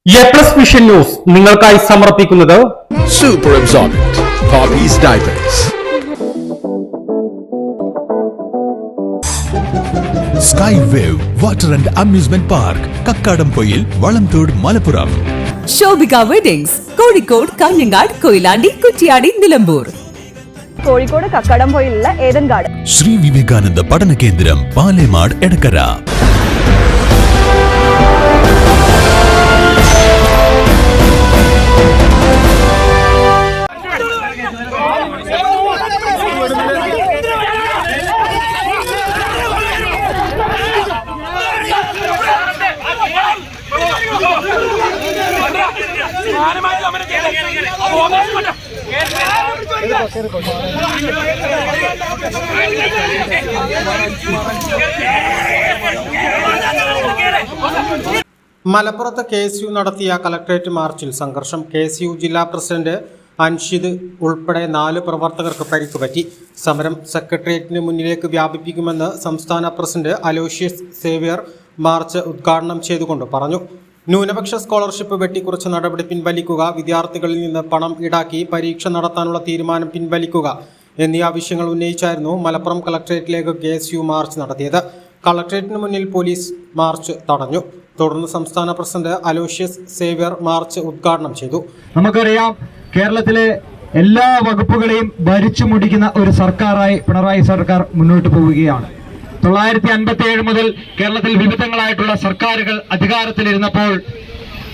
A+ vision news നിങ്ങൾക്കായി സമർപ്പിക്കുന്നത് Super Absorbent Hobbies Diapers. Sky Wave Water and Amusement Park, Kakkadampoyil, Valamthode, Malappuram. Shobhika weddings, Kozhikode, Kanhangad, Koyilandy, Kuttiady, Nilambur. Kozhikode കക്കാടംപൊയിലുള്ള Eden garden. Shri Vivekananda Padana Kendram, Palemad, Edakkara. മലപ്പുറത്ത് KSU നടത്തിയ collectorate മാർച്ചിൽ സംഘർഷം. KSU ജില്ലാ പ്രസിഡന്റ് അൻഷിദ് ഉൾപ്പെടെ 4 പ്രവർത്തകർക്ക് പരിക്കുപറ്റി. സമരം സെക്രട്ടേറിയറ്റിന് മുന്നിലേക്ക് വ്യാപിപ്പിക്കുമെന്ന് സംസ്ഥാന പ്രസിഡന്റ് അലോഷ്യസ് സേവ്യർ മാർച്ച് ഉദ്ഘാടനം ചെയ്തുകൊണ്ട് പറഞ്ഞു. ന്യൂനപക്ഷ സ്കോളർഷിപ്പ് വെട്ടിക്കുറച്ച നടപടി പിൻവലിക്കുക, വിദ്യാർത്ഥികളിൽ നിന്ന് പണം ഈടാക്കി പരീക്ഷ നടത്താനുള്ള തീരുമാനം പിൻവലിക്കുക എന്നീ ആവശ്യങ്ങൾ ഉന്നയിച്ചായിരുന്നു മലപ്പുറം കളക്ടറേറ്റിലേക്ക് KSU മാർച്ച് നടത്തിയത്. കളക്ടറേറ്റിന് മുന്നിൽ പോലീസ് മാർച്ച് തടഞ്ഞു. തുടർന്ന് സംസ്ഥാന പ്രസിഡന്റ് അലോഷ്യസ് സേവ്യർ മാർച്ച് ഉദ്ഘാടനം ചെയ്തു. നമുക്കറിയാം, കേരളത്തിലെ എല്ലാ വകുപ്പുകളെയും ഭരിച്ചു മുടിക്കുന്ന ഒരു സർക്കാരായി പിണറായി സർക്കാർ മുന്നോട്ട് പോവുകയാണ്. 1957 മുതൽ കേരളത്തിൽ വിവിധങ്ങളായിട്ടുള്ള സർക്കാരുകൾ അധികാരത്തിലിരുന്നപ്പോൾ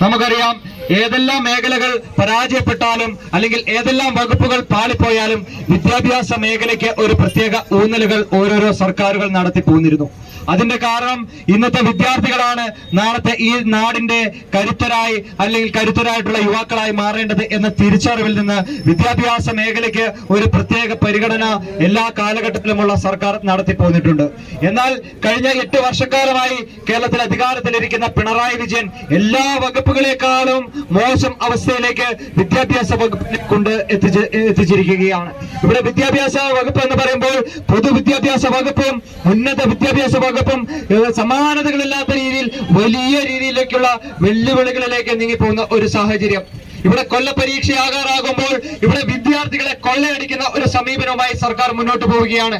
നമുക്കറിയാം, ഏതെല്ലാം മേഖലകൾ പരാജയപ്പെട്ടാലും അല്ലെങ്കിൽ ഏതെല്ലാം വകുപ്പുകൾ പാളിപ്പോയാലും വിദ്യാഭ്യാസ മേഖലയ്ക്ക് ഒരു പ്രത്യേക ഊന്നലുകൾ ഓരോരോ സർക്കാരുകൾ നടത്തി പോന്നിരുന്നു. അതിന്റെ കാരണം ഇന്നത്തെ വിദ്യാർത്ഥികളാണ് നാളത്തെ ഈ നാടിന്റെ കരുത്തരായി അല്ലെങ്കിൽ കരുത്തരായിട്ടുള്ള യുവാക്കളായി മാറേണ്ടത് എന്ന തിരിച്ചറിവിൽ നിന്ന് വിദ്യാഭ്യാസ മേഖലയ്ക്ക് ഒരു പ്രത്യേക പരിഗണന എല്ലാ കാലഘട്ടത്തിലുമുള്ള സർക്കാർ നടത്തി പോന്നിട്ടുണ്ട്. എന്നാൽ കഴിഞ്ഞ 8 വർഷക്കാലമായി കേരളത്തിൽ അധികാരത്തിലിരിക്കുന്ന പിണറായി വിജയൻ എല്ലാ വകുപ്പുകളെക്കാളും മോശം അവസ്ഥയിലേക്ക് വിദ്യാഭ്യാസ വകുപ്പിനെ കൊണ്ട് എത്തിച്ചിരിക്കുകയാണ്. ഇവിടെ വിദ്യാഭ്യാസ വകുപ്പ് എന്ന് പറയുമ്പോൾ പൊതുവിദ്യാഭ്യാസ വകുപ്പും ഉന്നത വിദ്യാഭ്യാസ വകുപ്പും സമാനതകളില്ലാത്ത രീതിയിൽ വലിയ രീതിയിലേക്കുള്ള വെല്ലുവിളികളിലേക്ക് നീങ്ങിപ്പോകുന്ന ഒരു സാഹചര്യം. ഇവിടെ കൊല്ലപരീക്ഷയാകാറാകുമ്പോൾ ഇവിടെ വിദ്യാർത്ഥികളെ കൊള്ളയടിക്കുന്ന ഒരു സമീപനവുമായി സർക്കാർ മുന്നോട്ട് പോവുകയാണ്.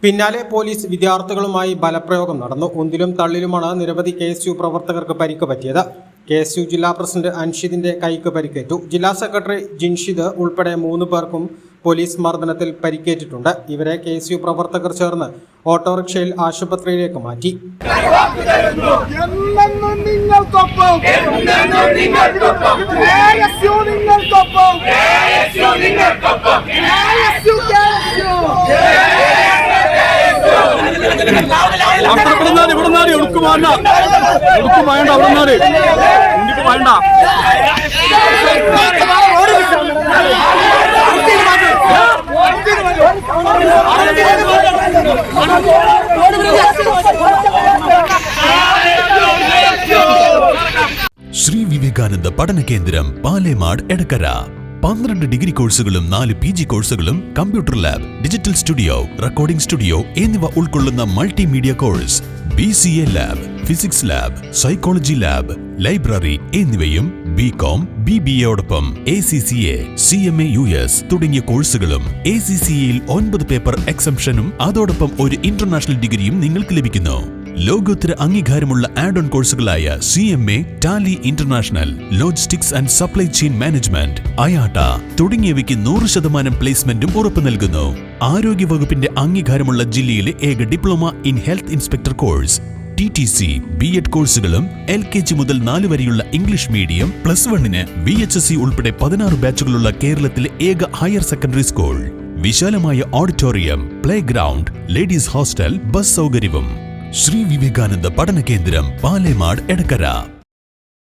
പിന്നാലെ പോലീസ് വിദ്യാർത്ഥികളുമായി ബലപ്രയോഗം നടന്നു. ഉന്തിലും തള്ളിലുമാണ് നിരവധി KSU പ്രവർത്തകർക്ക് പരിക്ക് പറ്റിയത്. KSU ജില്ലാ പ്രസിഡന്റ് അൻഷിദിന്റെ കൈക്ക് പരിക്കേറ്റു. ജില്ലാ സെക്രട്ടറി ജിൻഷിദ് ഉൾപ്പെടെ 3 പേർക്കും പോലീസ് മർദ്ദനത്തിൽ പരിക്കേറ്റിട്ടുണ്ട്. ഇവരെ KSU പ്രവർത്തകർ ചേർന്ന് ഓട്ടോറിക്ഷയിൽ ആശുപത്രിയിലേക്ക് മാറ്റി. ശ്രീ വിവേകാനന്ദ പഠന കേന്ദ്രം, പാലേമാട്, എടക്കര. 12 ഡിഗ്രി കോഴ്സുകളും 4 PG കോഴ്സുകളും, computer lab, digital studio, recording studio എന്നിവ ഉൾക്കൊള്ളുന്ന multimedia course, BCA lab, physics lab, psychology lab, library എന്നിവയും BCom, BBAയോടൊപ്പം ACCA, CMA US തുടങ്ങിയ കോഴ്സുകളും. ACCAയിൽ 9 പേപ്പർ എക്സംഷനും അതോടൊപ്പം ഒരു ഇന്റർനാഷണൽ ഡിഗ്രിയും നിങ്ങൾക്ക് ലഭിക്കുന്നു. ലോകോത്തര അംഗീകാരമുള്ള ആഡ് ഓൺ കോഴ്സുകളായ CMA, Tally international, logistics and supply chain management, IATA തുടങ്ങിയവയ്ക്ക് 100% പ്ലേസ്മെന്റും ഉറപ്പു നൽകുന്നു. ആരോഗ്യ വകുപ്പിന്റെ അംഗീകാരമുള്ള ജില്ലയിലെ ഏക diploma in health inspector course, TTC, B.Ed കോഴ്സുകളും, LKG മുതൽ 4 വരെയുള്ള ഇംഗ്ലീഷ് മീഡിയം, +1-ന് VHSC ഉൾപ്പെടെ 16 ബാച്ചുകളുള്ള കേരളത്തിലെ ഏക ഹയർ സെക്കൻഡറി സ്കൂൾ, വിശാലമായ auditorium, play ground, ladies hostel, bus സൗകര്യവും. ശ്രീ വിവേകാനന്ദ പഠന കേന്ദ്രം, പാലേമാട്, എടക്കര.